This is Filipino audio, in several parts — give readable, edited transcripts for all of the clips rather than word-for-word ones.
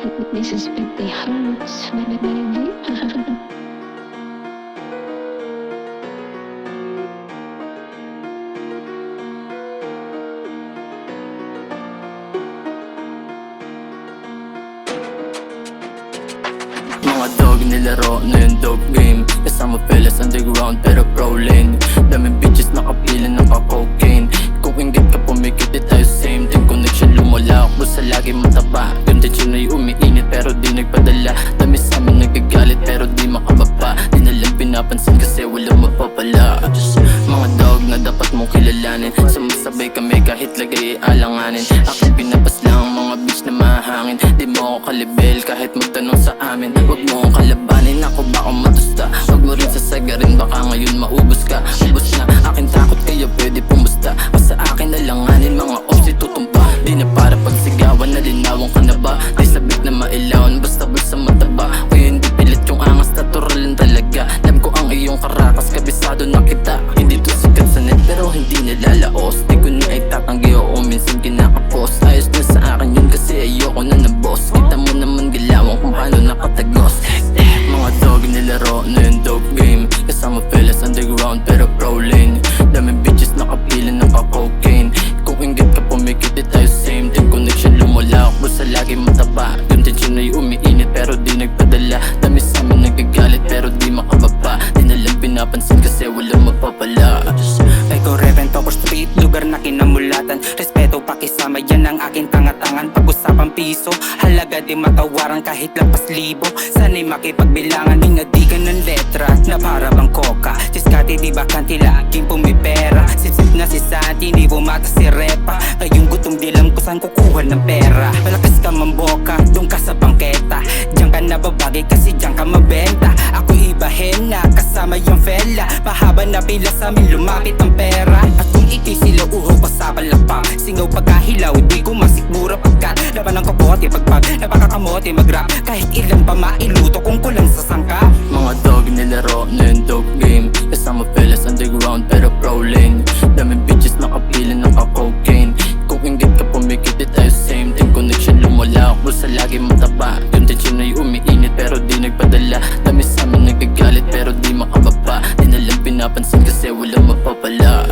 This is 50 hertz, baby. Mga dog nilaro na yung dog game. Kasama fellas underground pero pro lane. Daming bitches nakapila ng ka-cocaine. Kung inggit ka pumikit di tayo same. Team connection lumalak basta lagi mataba. Yung tension ay umiinit pero di nagpadala. Dami sa amin nagagalit pero di makababa. Di nalang pinapansin kasi walang mapapala. Mga dog na dapat mong kilalanin. Sumasabay kami kahit lagay alanganin. Aking pinapas lang ang mga bitch na mahangin. Di mo ako kalibel kahit magtanong sa amin. Huwag mo akong kalabanin, ako baka matusta. Huwag mo rin sasagarin, baka ngayon maubos ka. Ubos na, akin takot kaya pwede pumusta. Sa akin alanganin, mga ops itutumpa. Di na para pagsigawan, nalinawan ka na ba? Di sabik na mailawan, basta bulsa mataba. Kaya hindi pilit yung angas, natural lang talaga. Alam ko ang iyong karakas, kabisado na kita. Hindi to sikat sa net pero hindi nalalaos. Di ko na itatanggi o minsan kinakapos. Ayos na sa akin yun kasi ayoko na na boss. Kita mo naman galawan kung paano nakatagos. Mga dog nilaro na yung dog game. Kasama fellas underground pero pro lane. Daming bitches nakapila ng ka-cocaine. Kung inggit ka pumikit di tayo same. Team connection lumalak basta lagi mataba. Yung tension ay umiinit pero di nagpadala. Dami sa amin nagagalit pero di makababa. Di nalang pinapansin kasi walang mapapala. Ay ko Reven Topper Street, lugar na kinamulatan. Respeto pakisama yan ang aking tangatangan. Pag-usapang piso, halaga di matawaran kahit lampas libo. Sana'y makipagbilangan, di ka ng letra na para bang koka. Diskarte di ba kanti laging pumipera. Sip-sip na si Santi, di bumata si Repa. Ngayong gutom di alam ko saan kukuha ng pera. Malakas ka mamboka, doon ka sa bangketa. Diyan ka nababagay kasi diyan ka mabenta. Ako ibahin na kasama yung fella. Mahaba na pila sa amin lumapit ang pera. At kung iti sila uho pa sa palapang. Singaw pagkahilaw, di ko masikmura pagkat laban ng kapote pagpag napakakamote mag-rap. Kahit ilan pa mailuto kung kulang sa sangka. Mga dog nilaro na yung dog game. Kasama fellas underground pero pro lane. Daming bitches nakapila ng ka-cocaine. Kung inggit ka pumikit di tayo same. Team connection lumalak basta lagi mataba. Yung tension ay umiinit pero di nagpadala. Dami sa amin nagagalit pero di makababa. Di nalang pinapansin kasi walang mapapala.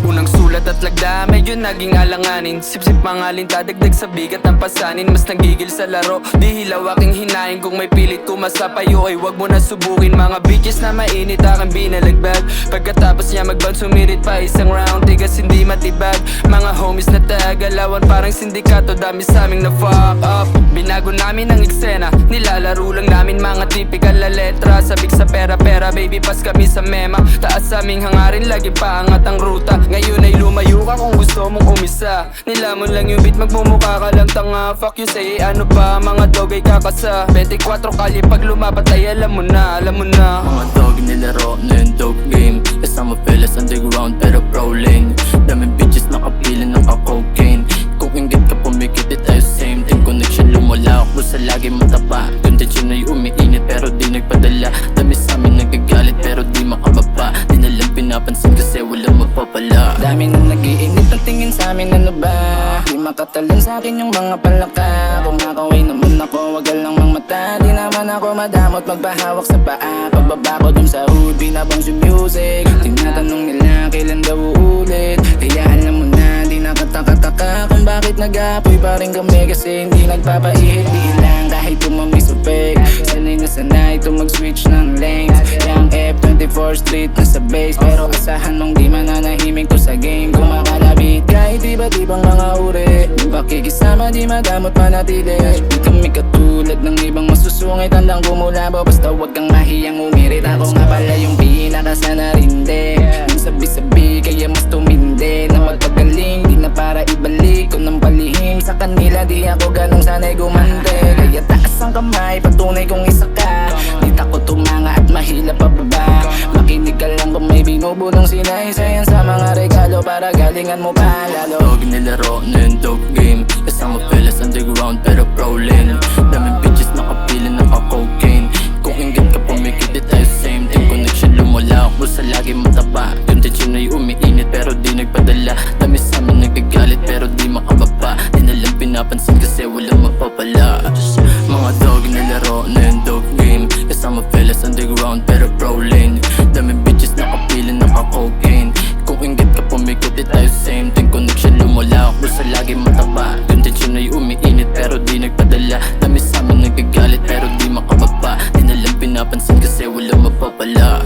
Unang sulat at lagda, medyo naging alanganin. Sip-sip mangalin, dadagdag sa bigat ng pasanin. Mas nagigil sa laro, di hilaw aking hinahin. Kung may pilit kumasapayo ay wag mo na subukin. Mga bitches na mainit aking binalagbag. Pagkatapos niya mag-bounce, sumirit pa isang round. Tigas hindi matibag, mga homies na tagalawan. Parang sindikato, dami sa aming na fuck up. Binago namin ang eksena, nilalaro lang namin mga typical na letra. Sabik sa pera-pera, baby pass kami sa mema. Taas sa aming hangarin, lagi paangat ang ruta. Ngayon ay lumayo ka kung gusto mong umisa. Nilamon lang yung beat, magmumukha ka lang tanga. Fuck you say, ano pa, mga dog ay kakasa. 24 kali pag lumapat ay alam mo na, alam mo na. Mga dog nilaro na yung dog game. Kasama fellas underground pero pro lane. Daming bitches nakapila ng ka-cocaine. Kung inggit ka pumikit di tayo same. Team connection lumalak basta lagi mataba. Yung tension ay umiinit pero di nagpadala. Dami sa amin nagagalit pero di makababa. Di nalang pinapansin kasi walang mapapala. Dami nang nag-iinit ang tingin sa amin, ano ba? Di makatalan sa akin yung mga palaka. Kung nakaway naman ako, wag lang mang mata. Di naman ako madamot, magbahawak sa paa. Pagbaba ko dun sa hood, binabang si music. Tinatanong nila kailan daw uulit. Kaya alam mo na, di nakataka-taka kung bakit nag-apoy pa rin kami. Kasi hindi nagpapaihit, di lang kahit tumamisupek. Sanay na sanay ito mag-switch ng lanes. Yung F24 Street na sa base. Pero asahan mong di mananahimik ko sa game. Kung makalabit kahit iba't ibang mga uri. Di pakikisama, di madamot manatili. Di kami katulad ng ibang masusungit. Handang kumulabo, basta wag kang mahiyang umirit. Ako nga pala yung pinakasanarinde. Yung sabi-sabi, kaya mas tumindi. Na magpagaling, di na para ibalik ko ng palihim. Sa kanila, di ako ganong sanay gumante. Kaya taas ang kamay, patunay kong isa ka. Di takot tumanga at mahila pababa. Makinig ka lang kung may binubulong sinaysayan sa mga regalo para galingan mo pa lalo. Dog nilaro na yung dog game. Kasama fellas underground pero pro lane. Daming bitches nakapila ng ka-cocaine. Kung inggit ka pumikit di tayo same. Team connection lumalak basta lagi mataba. Yung tension ay umiinit pero di nagpadala. Dami sa amin nagagalit pero di makababa. Di nalang pinapansin kasi walang mapapala. mga dog, nilaro na yung dog game. Kasama fellas underground pero pro lane. Daming bitches nakapiling naka-cocaine. Kung inggit ka pumikot di tayo same thing. Connection lumala ako sa lagi mataba. Yung tension ay umiinit pero di nagpadala. Dami sa amin nagagalit pero di makababa. Di nalang pinapansin kasi wala mapapala.